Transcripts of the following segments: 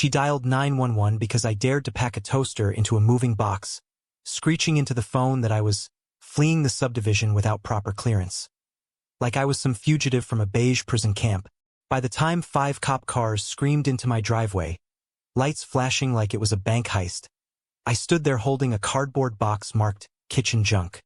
She dialed 911 because I dared to pack a toaster into a moving box, screeching into the phone that I was fleeing the subdivision without proper clearance. Like I was some fugitive from a beige prison camp. By the time 5 cop cars screamed into my driveway, lights flashing like it was a bank heist, I stood there holding a cardboard box marked kitchen junk,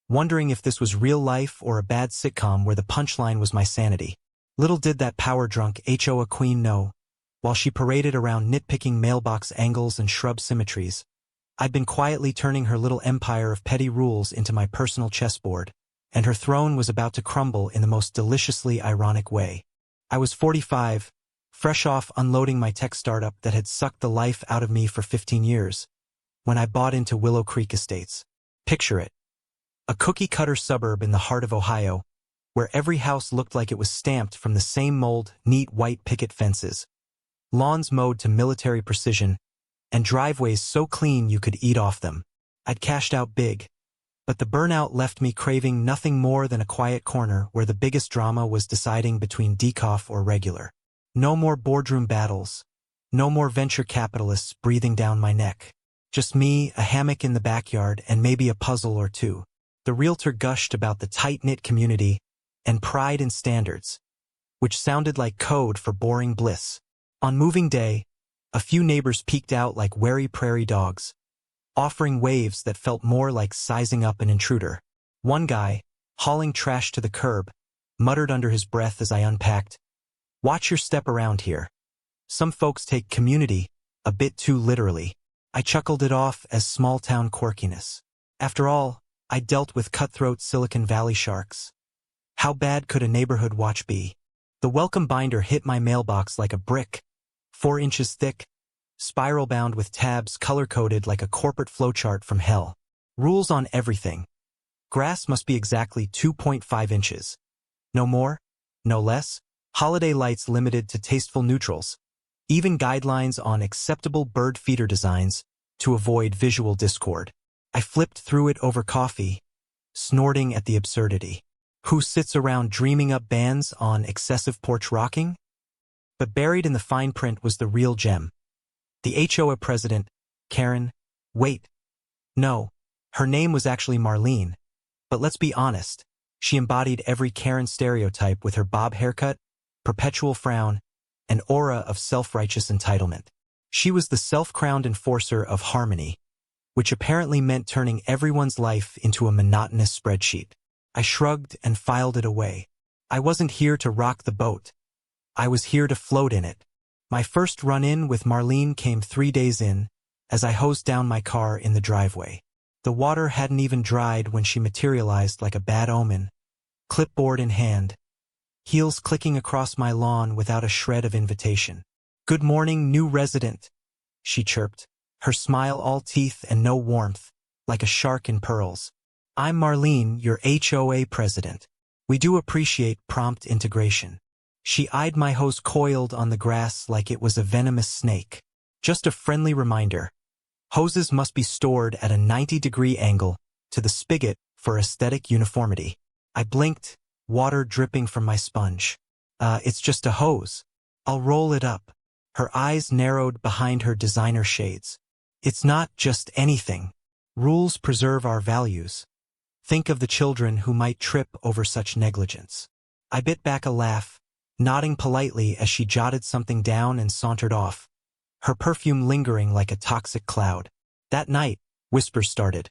wondering if this was real life or a bad sitcom where the punchline was my sanity. Little did that power-drunk HOA queen know, while she paraded around nitpicking mailbox angles and shrub symmetries, I'd been quietly turning her little empire of petty rules into my personal chessboard, and her throne was about to crumble in the most deliciously ironic way. I was 45, fresh off unloading my tech startup that had sucked the life out of me for 15 years, when I bought into Willow Creek Estates. Picture it. A cookie-cutter suburb in the heart of Ohio, where every house looked like it was stamped from the same mold, neat white picket fences, lawns mowed to military precision, and driveways so clean you could eat off them. I'd cashed out big, but the burnout left me craving nothing more than a quiet corner where the biggest drama was deciding between decaf or regular. No more boardroom battles, no more venture capitalists breathing down my neck. Just me, a hammock in the backyard, and maybe a puzzle or two. The realtor gushed about the tight-knit community and pride in standards, which sounded like code for boring bliss. On moving day, a few neighbors peeked out like wary prairie dogs, offering waves that felt more like sizing up an intruder. One guy, hauling trash to the curb, muttered under his breath as I unpacked, "Watch your step around here. Some folks take community a bit too literally." I chuckled it off as small-town quirkiness. After all, I dealt with cutthroat Silicon Valley sharks. How bad could a neighborhood watch be? The welcome binder hit my mailbox like a brick, 4 inches thick, spiral-bound with tabs color-coded like a corporate flowchart from hell. Rules on everything. Grass must be exactly 2.5 inches. No more, no less. Holiday lights limited to tasteful neutrals. Even guidelines on acceptable bird feeder designs to avoid visual discord. I flipped through it over coffee, snorting at the absurdity. Who sits around dreaming up bans on excessive porch rocking? But buried in the fine print was the real gem. The HOA president, Karen. Wait. No, her name was actually Marlene. But let's be honest, she embodied every Karen stereotype with her bob haircut, perpetual frown, an aura of self-righteous entitlement. She was the self-crowned enforcer of harmony, which apparently meant turning everyone's life into a monotonous spreadsheet. I shrugged and filed it away. I wasn't here to rock the boat. I was here to float in it. My first run-in with Marlene came 3 days in, as I hosed down my car in the driveway. The water hadn't even dried when she materialized like a bad omen, clipboard in hand, heels clicking across my lawn without a shred of invitation. "Good morning, new resident," she chirped, her smile all teeth and no warmth, like a shark in pearls. "I'm Marlene, your HOA president. We do appreciate prompt integration." She eyed my hose coiled on the grass like it was a venomous snake. "Just a friendly reminder. Hoses must be stored at a 90-degree angle to the spigot for aesthetic uniformity." I blinked, water dripping from my sponge. It's just a hose. I'll roll it up." Her eyes narrowed behind her designer shades. "It's not just anything. Rules preserve our values. Think of the children who might trip over such negligence." I bit back a laugh, nodding politely as she jotted something down and sauntered off, her perfume lingering like a toxic cloud. That night, whispers started.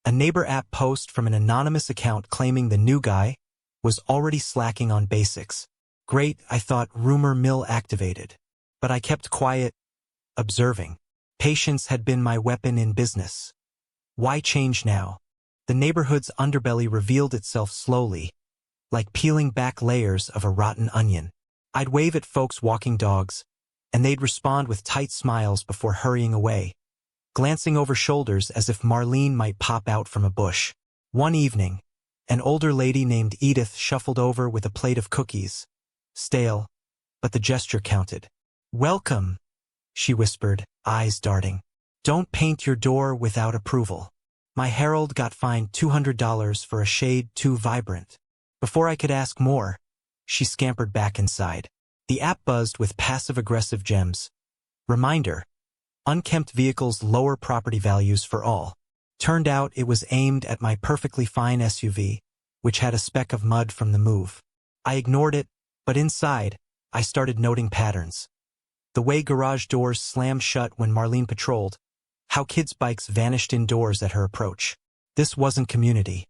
A neighbor app post from an anonymous account claiming the new guy was already slacking on basics. Great, I thought, rumor mill activated. But I kept quiet, observing. Patience had been my weapon in business. Why change now? The neighborhood's underbelly revealed itself slowly, like peeling back layers of a rotten onion. I'd wave at folks walking dogs, and they'd respond with tight smiles before hurrying away, glancing over shoulders as if Marlene might pop out from a bush. One evening, an older lady named Edith shuffled over with a plate of cookies. Stale, but the gesture counted. "Welcome," she whispered, eyes darting. "Don't paint your door without approval." My herald got fined $200 for a shade too vibrant. Before I could ask more, she scampered back inside. The app buzzed with passive-aggressive gems. Reminder: unkempt vehicles lower property values for all. Turned out it was aimed at my perfectly fine SUV, which had a speck of mud from the move. I ignored it, but inside, I started noting patterns. The way garage doors slammed shut when Marlene patrolled, how kids' bikes vanished indoors at her approach. This wasn't community.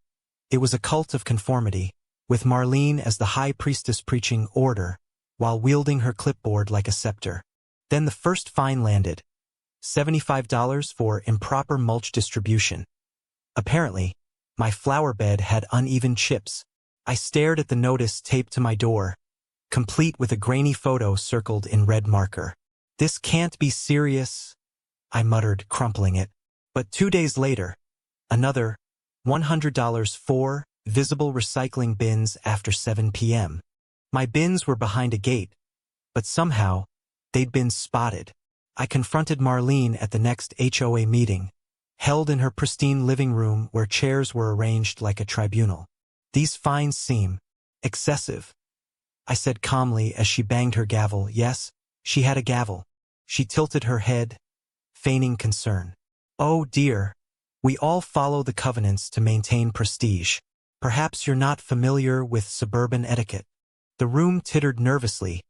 It was a cult of conformity, with Marlene as the high priestess preaching order, while wielding her clipboard like a scepter. Then the first fine landed. $75 for improper mulch distribution. Apparently, my flower bed had uneven chips. I stared at the notice taped to my door, complete with a grainy photo circled in red marker. This can't be serious, I muttered, crumpling it. But 2 days later, another $100 for visible recycling bins after 7 p.m. My bins were behind a gate, but somehow, they'd been spotted. I confronted Marlene at the next HOA meeting, held in her pristine living room where chairs were arranged like a tribunal. These fines seem excessive, I said calmly as she banged her gavel. Yes, she had a gavel. She tilted her head, feigning concern. Oh dear, we all follow the covenants to maintain prestige. Perhaps you're not familiar with suburban etiquette. The room tittered nervously,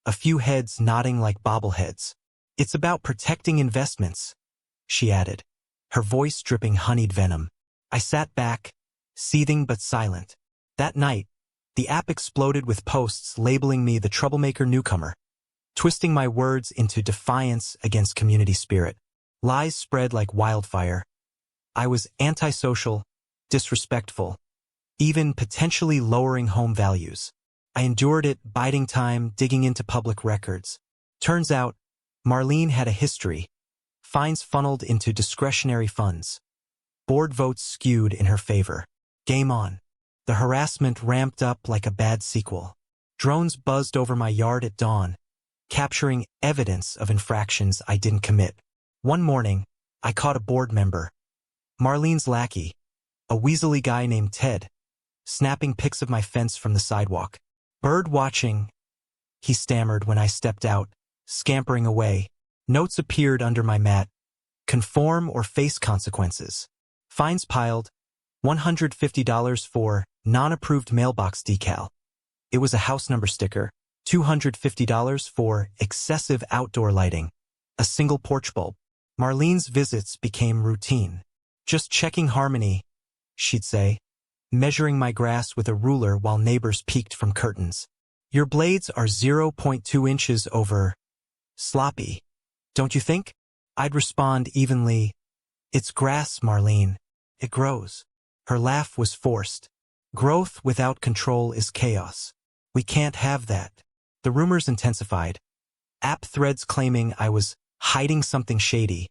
a few heads nodding like bobbleheads. It's about protecting investments, she added, her voice dripping honeyed venom. I sat back, seething but silent. That night, the app exploded with posts labeling me the troublemaker newcomer, twisting my words into defiance against community spirit. Lies spread like wildfire. I was antisocial, disrespectful, even potentially lowering home values. I endured it, biding time, digging into public records. Turns out, Marlene had a history. Fines funneled into discretionary funds. Board votes skewed in her favor. Game on. The harassment ramped up like a bad sequel. Drones buzzed over my yard at dawn, capturing evidence of infractions I didn't commit. One morning, I caught a board member, Marlene's lackey, a weaselly guy named Ted, snapping pics of my fence from the sidewalk. Bird watching, he stammered when I stepped out, scampering away. Notes appeared under my mat. Conform or face consequences. Fines piled. $150 for non-approved mailbox decal. It was a house number sticker. $250 for excessive outdoor lighting. A single porch bulb. Marlene's visits became routine. Just checking harmony, she'd say, measuring my grass with a ruler while neighbors peeked from curtains. Your blades are 0.2 inches over sloppy, don't you think? I'd respond evenly, it's grass, Marlene. It grows. Her laugh was forced. Growth without control is chaos. We can't have that. The rumors intensified. App threads claiming I was hiding something shady,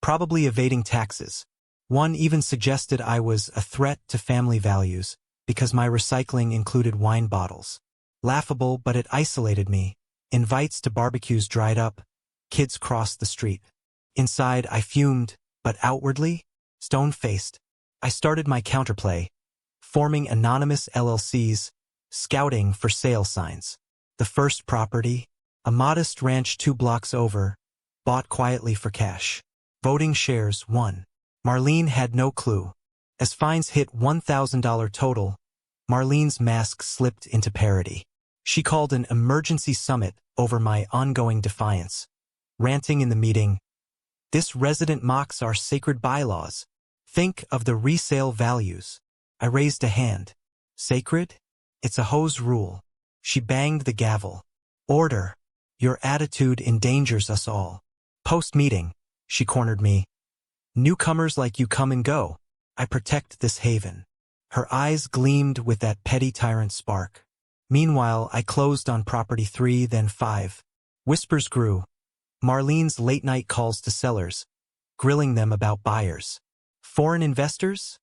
probably evading taxes. One even suggested I was a threat to family values because my recycling included wine bottles. Laughable, but it isolated me. Invites to barbecues dried up. Kids crossed the street. Inside, I fumed, but outwardly, stone-faced. I started my counterplay, forming anonymous LLCs, scouting for sale signs. The first property, a modest ranch 2 blocks over, bought quietly for cash. Voting shares 1. Marlene had no clue. As fines hit $1,000 total, Marlene's mask slipped into parody. She called an emergency summit over my ongoing defiance, ranting in the meeting, "This resident mocks our sacred bylaws. Think of the resale values." I raised a hand. Sacred? It's a hose rule. She banged the gavel. Order. Your attitude endangers us all. Post-meeting, she cornered me. Newcomers like you come and go. I protect this haven. Her eyes gleamed with that petty tyrant spark. Meanwhile, I closed on property 3, then 5. Whispers grew. Marlene's late-night calls to sellers, grilling them about buyers. Foreign investors?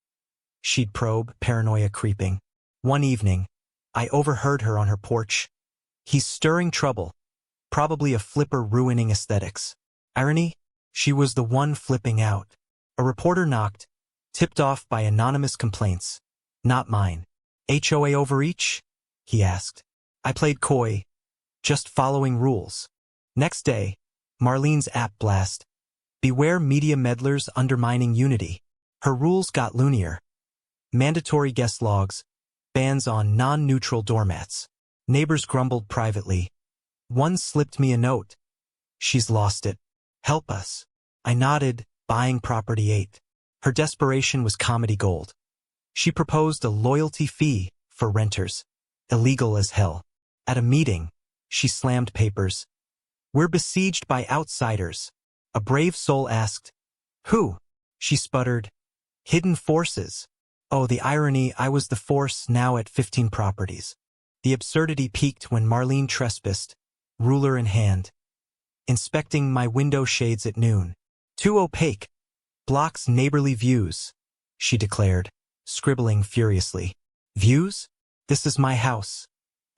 She'd probe, paranoia creeping. One evening, I overheard her on her porch. He's stirring trouble. Probably a flipper ruining aesthetics. Irony? She was the one flipping out. A reporter knocked, tipped off by anonymous complaints. Not mine. HOA overreach? He asked. I played coy, just following rules. Next day, Marlene's app blast. Beware media meddlers undermining unity. Her rules got loonier. Mandatory guest logs. Bans on non-neutral doormats. Neighbors grumbled privately. One slipped me a note. She's lost it. Help us. I nodded, buying property 8. Her desperation was comedy gold. She proposed a loyalty fee for renters. Illegal as hell. At a meeting, she slammed papers. We're besieged by outsiders. A brave soul asked. Who? She sputtered. Hidden forces. Oh, the irony, I was the force now at 15 properties. The absurdity peaked when Marlene trespassed, ruler in hand. Inspecting my window shades at noon. Too opaque. Blocks neighborly views, she declared, scribbling furiously. Views? This is my house.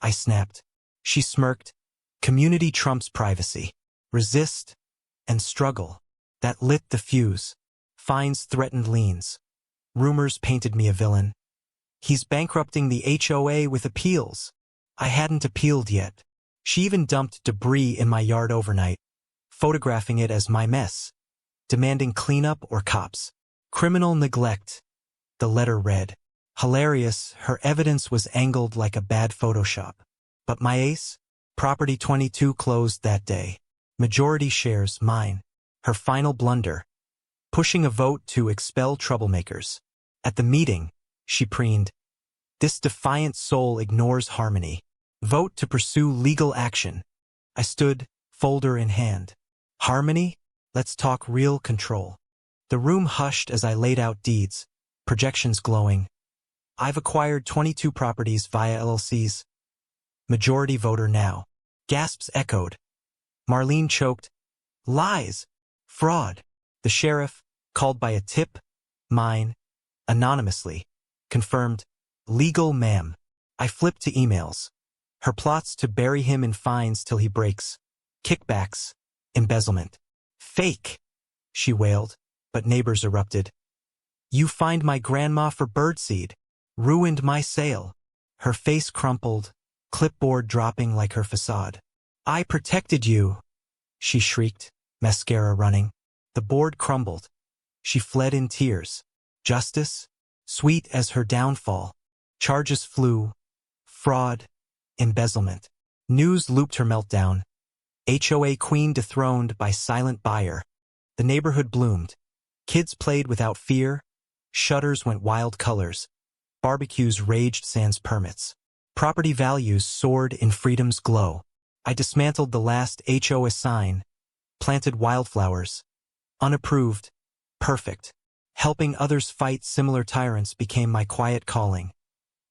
I snapped. She smirked. Community trumps privacy. Resist and struggle. That lit the fuse. Fines threatened liens. Rumors painted me a villain. He's bankrupting the HOA with appeals. I hadn't appealed yet. She even dumped debris in my yard overnight, photographing it as my mess, demanding cleanup or cops. Criminal neglect, the letter read. Hilarious, her evidence was angled like a bad Photoshop. But my ace? Property 22 closed that day. Majority shares, mine. Her final blunder. Pushing a vote to expel troublemakers. At the meeting, she preened. This defiant soul ignores harmony. Vote to pursue legal action. I stood, folder in hand. Harmony? Let's talk real control. The room hushed as I laid out deeds, projections glowing. I've acquired 22 properties via LLCs. Majority voter now. Gasps echoed. Marlene choked. Lies. Fraud. The sheriff, called by a tip, mine, anonymously, confirmed, legal ma'am. I flipped to emails. Her plots to bury him in fines till he breaks. Kickbacks. Embezzlement. Fake, she wailed, but neighbors erupted. You fined my grandma for birdseed. Ruined my sale. Her face crumpled, clipboard dropping like her facade. I protected you, she shrieked, mascara running. The board crumbled. She fled in tears. Justice? Sweet as her downfall. Charges flew. Fraud. Embezzlement. News looped her meltdown. HOA queen dethroned by silent buyer. The neighborhood bloomed. Kids played without fear. Shutters went wild colors. Barbecues raged sans permits. Property values soared in freedom's glow. I dismantled the last HOA sign. Planted wildflowers. Unapproved. Perfect. Helping others fight similar tyrants became my quiet calling.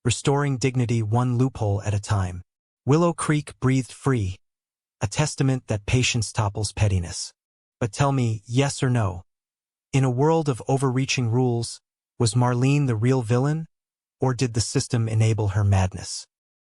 Restoring dignity one loophole at a time. Willow Creek breathed free. A testament that patience topples pettiness. But tell me, yes or no? In a world of overreaching rules, was Marlene the real villain? Or did the system enable her madness?